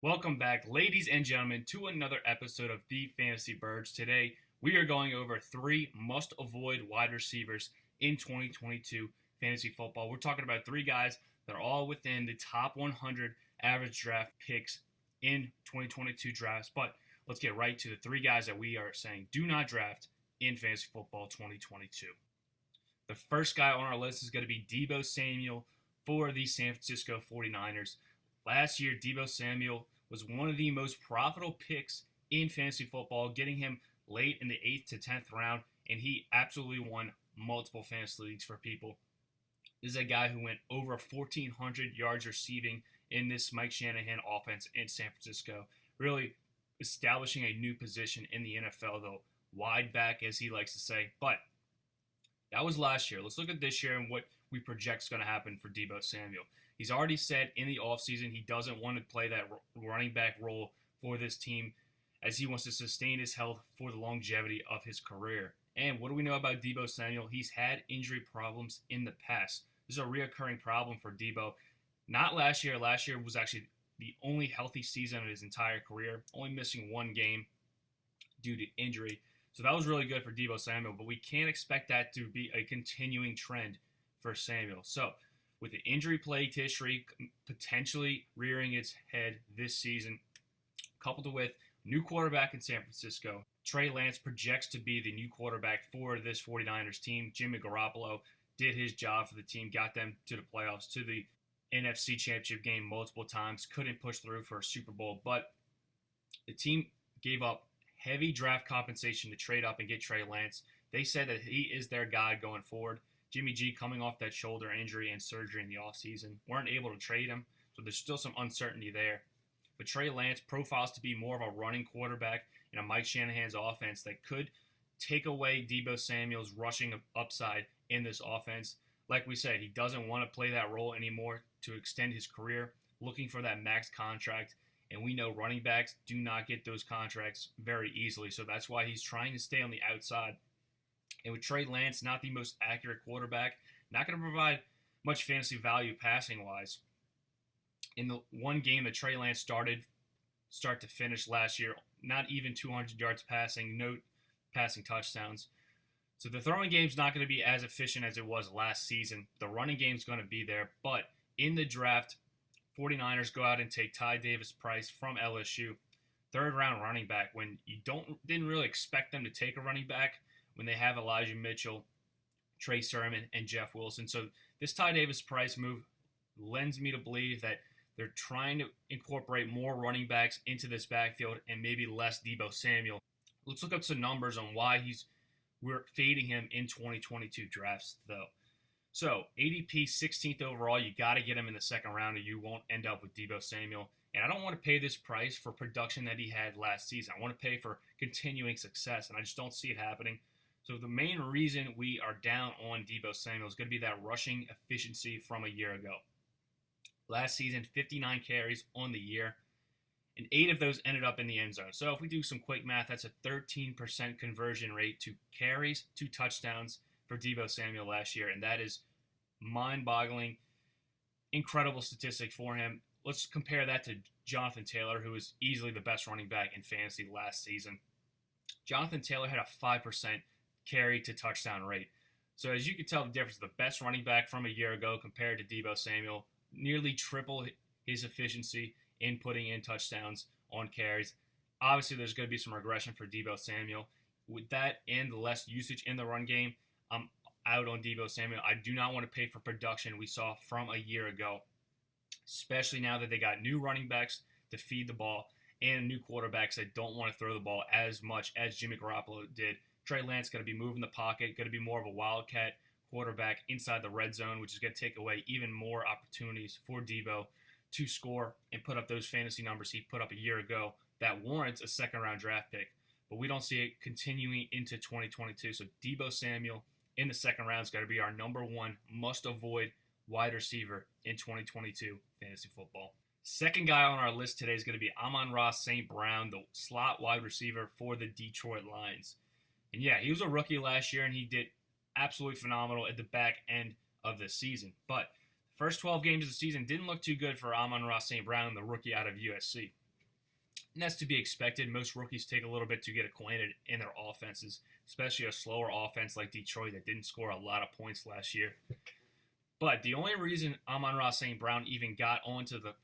Welcome back, ladies and gentlemen, to another episode of The Fantasy Birds. Today, we are going over three must-avoid wide receivers in 2022 fantasy football. We're talking about three guys that are all within the top 100 average draft picks in 2022 drafts. But let's get right to the three guys that we are saying do not draft in fantasy football 2022. The first guy on our list is going to be Deebo Samuel for the San Francisco 49ers. Last year, Deebo Samuel was one of the most profitable picks in fantasy football, getting him late in the 8th to 10th round, and he absolutely won multiple fantasy leagues for people. This is a guy who went over 1,400 yards receiving in this Mike Shanahan offense in San Francisco, really establishing a new position in the NFL, though, wide back, as he likes to say. But that was last year. Let's look at this year and what we project is going to happen for Deebo Samuel. He's already said in the offseason he doesn't want to play that running back role for this team, as he wants to sustain his health for the longevity of his career. And what do we know about Deebo Samuel? He's had injury problems in the past. This is a reoccurring problem for Deebo. Not last year. Last year was actually the only healthy season of his entire career, only missing one game due to injury. So that was really good for Deebo Samuel, but we can't expect that to be a continuing trend for Samuel. So with the injury-plagued history potentially rearing its head this season, coupled with new quarterback in San Francisco, Trey Lance projects to be the new quarterback for this 49ers team. Jimmy Garoppolo did his job for the team, got them to the playoffs, to the NFC Championship game multiple times, couldn't push through for a Super Bowl, but the team gave up heavy draft compensation to trade up and get Trey Lance. They said that he is their guy going forward. Jimmy G, coming off that shoulder injury and surgery in the offseason, weren't able to trade him, so there's still some uncertainty there. But Trey Lance profiles to be more of a running quarterback in a Mike Shanahan's offense that could take away Deebo Samuel's rushing upside in this offense. Like we said, he doesn't want to play that role anymore to extend his career, looking for that max contract. And we know running backs do not get those contracts very easily, so that's why he's trying to stay on the outside. And with Trey Lance, not the most accurate quarterback, not going to provide much fantasy value passing-wise. In the one game that Trey Lance started start to finish last year, not even 200 yards passing, no passing touchdowns. So the throwing game's not going to be as efficient as it was last season. The running game's going to be there. But in the draft, 49ers go out and take Ty Davis-Price from LSU, third-round running back, when you didn't really expect them to take a running back when they have Elijah Mitchell, Trey Sermon, and Jeff Wilson. So this Ty Davis-Price move lends me to believe that they're trying to incorporate more running backs into this backfield and maybe less Deebo Samuel. Let's look up some numbers on why we're fading him in 2022 drafts, though. So ADP 16th overall, you got to get him in the second round or you won't end up with Deebo Samuel. And I don't want to pay this price for production that he had last season. I want to pay for continuing success, and I just don't see it happening. So the main reason we are down on Deebo Samuel is going to be that rushing efficiency from a year ago. Last season, 59 carries on the year, and 8 of those ended up in the end zone. So if we do some quick math, that's a 13% conversion rate to carries to touchdowns for Deebo Samuel last year, and that is mind-boggling, incredible statistic for him. Let's compare that to Jonathan Taylor, who was easily the best running back in fantasy last season. Jonathan Taylor had a 5% carry to touchdown rate. So as you can tell the difference, the best running back from a year ago compared to Deebo Samuel, nearly triple his efficiency in putting in touchdowns on carries. Obviously, there's going to be some regression for Deebo Samuel. With that and the less usage in the run game, I'm out on Deebo Samuel. I do not want to pay for production we saw from a year ago, especially now that they got new running backs to feed the ball and new quarterbacks that don't want to throw the ball as much as Jimmy Garoppolo did. Trey Lance going to be moving the pocket, going to be more of a wildcat quarterback inside the red zone, which is going to take away even more opportunities for Deebo to score and put up those fantasy numbers he put up a year ago that warrants a second-round draft pick. But we don't see it continuing into 2022. So Deebo Samuel in the second round is going to be our number one must-avoid wide receiver in 2022 fantasy football. Second guy on our list today is going to be Amon-Ra St. Brown, the slot wide receiver for the Detroit Lions. And yeah, he was a rookie last year, and he did absolutely phenomenal at the back end of the season. But the first 12 games of the season didn't look too good for Amon-Ra St. Brown, the rookie out of USC. And that's to be expected. Most rookies take a little bit to get acquainted in their offenses, especially a slower offense like Detroit that didn't score a lot of points last year. But the only reason Amon-Ra St. Brown even got onto the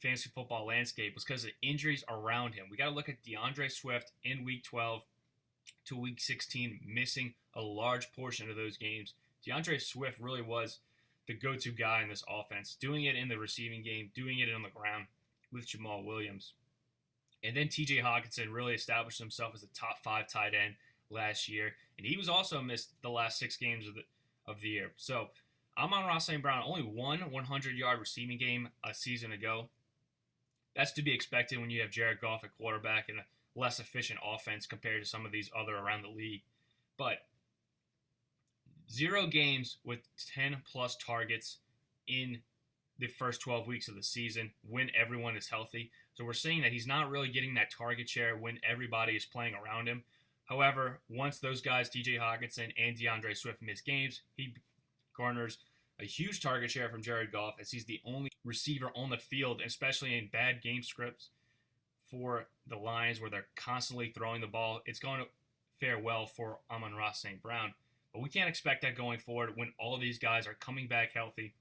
fantasy football landscape was because of injuries around him. We got to look at DeAndre Swift in Week 12 to Week 16, missing a large portion of those games. DeAndre Swift really was the go-to guy in this offense, doing it in the receiving game, doing it on the ground with Jamal Williams. And then TJ Hawkinson really established himself as a top 5 tight end last year, and he was also missed the last 6 games of the year. So Amon-Ra St. Brown only won 100-yard receiving game a season ago. That's to be expected when you have Jared Goff at quarterback and a less efficient offense compared to some of these other around the league. But 0 games with 10-plus targets in the first 12 weeks of the season when everyone is healthy. So we're seeing that he's not really getting that target share when everybody is playing around him. However, once those guys, TJ Hawkinson and DeAndre Swift, miss games, he garners a huge target share from Jared Goff as he's the only receiver on the field, especially in bad game scripts for the Lions where they're constantly throwing the ball. It's going to fare well for Amon-Ra St. Brown. But we can't expect that going forward when all of these guys are coming back healthy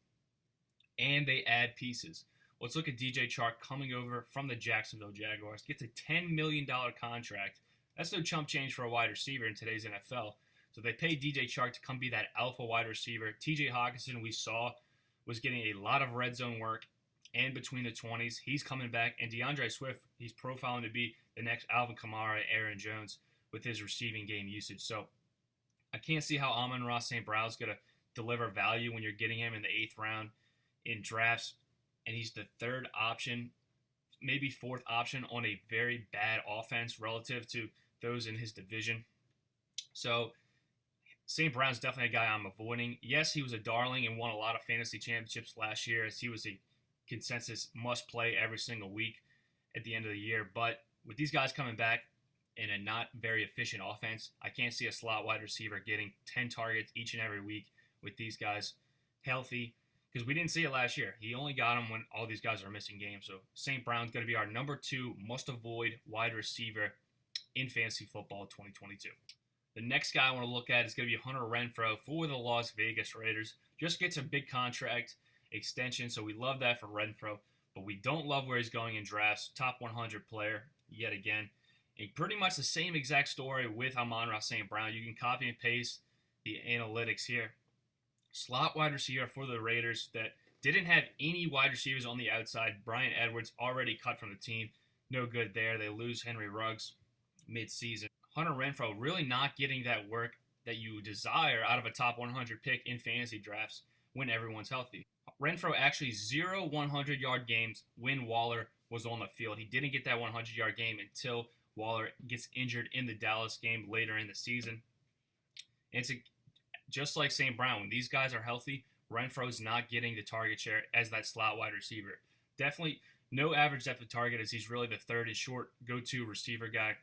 and they add pieces. Let's look at DJ Chark coming over from the Jacksonville Jaguars. Gets a $10 million contract. That's no chump change for a wide receiver in today's NFL. So they paid DJ Chark to come be that alpha wide receiver. TJ Hawkinson, we saw, was getting a lot of red zone work and between the 20s. He's coming back. And DeAndre Swift, he's profiling to be the next Alvin Kamara, Aaron Jones with his receiving game usage. So I can't see how Amon-Ra St. Brown is going to deliver value when you're getting him in the 8th round in drafts. And he's the 3rd option, maybe 4th option on a very bad offense relative to those in his division. So St. Brown's definitely a guy I'm avoiding. Yes, he was a darling and won a lot of fantasy championships last year as he was a consensus must-play every single week at the end of the year. But with these guys coming back in a not very efficient offense, I can't see a slot wide receiver getting 10 targets each and every week with these guys healthy because we didn't see it last year. He only got them when all these guys are missing games. So St. Brown's going to be our number 2 must-avoid wide receiver in fantasy football 2022. The next guy I want to look at is going to be Hunter Renfrow for the Las Vegas Raiders. Just gets a big contract extension, so we love that for Renfrow. But we don't love where he's going in drafts. Top 100 player yet again. And pretty much the same exact story with Amon-Ra St. Brown. You can copy and paste the analytics here. Slot wide receiver for the Raiders that didn't have any wide receivers on the outside. Bryan Edwards already cut from the team. No good there. They lose Henry Ruggs mid-season. Hunter Renfrow really not getting that work that you desire out of a top 100 pick in fantasy drafts when everyone's healthy. Renfrow actually 0 100-yard games when Waller was on the field. He didn't get that 100-yard game until Waller gets injured in the Dallas game later in the season. And it's just like St. Brown. When these guys are healthy, Renfrow's not getting the target share as that slot wide receiver. Definitely no average depth of target as he's really the 3rd and short go-to receiver guy.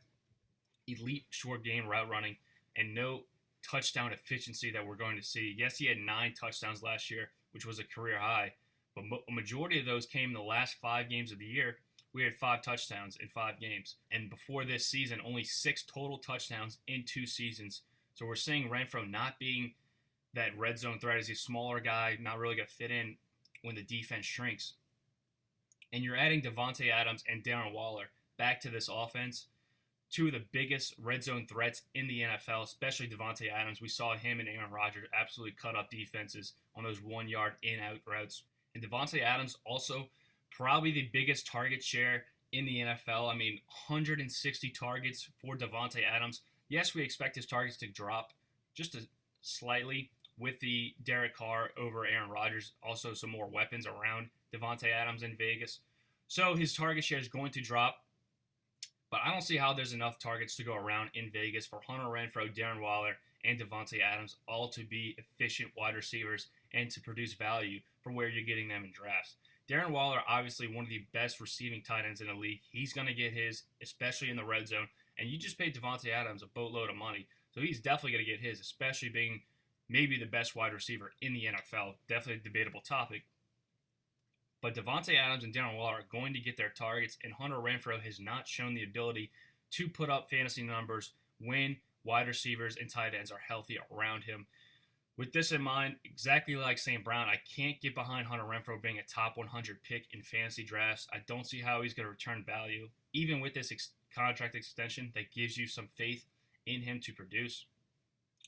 Elite short game route running, and no touchdown efficiency that we're going to see. Yes, he had 9 touchdowns last year, which was a career high, but a majority of those came in the last 5 games of the year. We had 5 touchdowns in 5 games, and before this season, only 6 total touchdowns in 2 seasons. So we're seeing Renfrow not being that red zone threat as a smaller guy, not really going to fit in when the defense shrinks. And you're adding Devontae Adams and Darren Waller back to this offense. 2 of the biggest red zone threats in the NFL, especially Devontae Adams. We saw him and Aaron Rodgers absolutely cut up defenses on those 1-yard in-out routes. And Devontae Adams also probably the biggest target share in the NFL. I mean, 160 targets for Devontae Adams. Yes, we expect his targets to drop just slightly with the Derek Carr over Aaron Rodgers. Also, some more weapons around Devontae Adams in Vegas. So his target share is going to drop. But I don't see how there's enough targets to go around in Vegas for Hunter Renfrow, Darren Waller, and Devontae Adams all to be efficient wide receivers and to produce value for where you're getting them in drafts. Darren Waller, obviously one of the best receiving tight ends in the league. He's going to get his, especially in the red zone. And you just paid Devontae Adams a boatload of money. So he's definitely going to get his, especially being maybe the best wide receiver in the NFL. Definitely a debatable topic. But Devontae Adams and Darren Waller are going to get their targets, and Hunter Renfrow has not shown the ability to put up fantasy numbers when wide receivers and tight ends are healthy around him. With this in mind, exactly like St. Brown, I can't get behind Hunter Renfrow being a top 100 pick in fantasy drafts. I don't see how he's going to return value, even with this contract extension that gives you some faith in him to produce.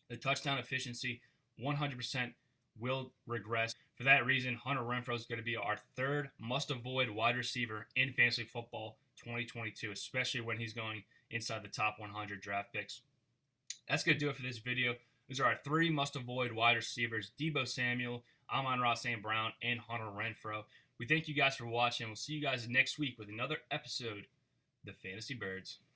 The touchdown efficiency, 100% will regress. For that reason, Hunter Renfrow is going to be our third must-avoid wide receiver in fantasy football 2022, especially when he's going inside the top 100 draft picks. That's going to do it for this video. Those are our three must-avoid wide receivers: Deebo Samuel, Amon-Ra St. Brown, and Hunter Renfrow. We thank you guys for watching. We'll see you guys next week with another episode of the Fantasy Birds.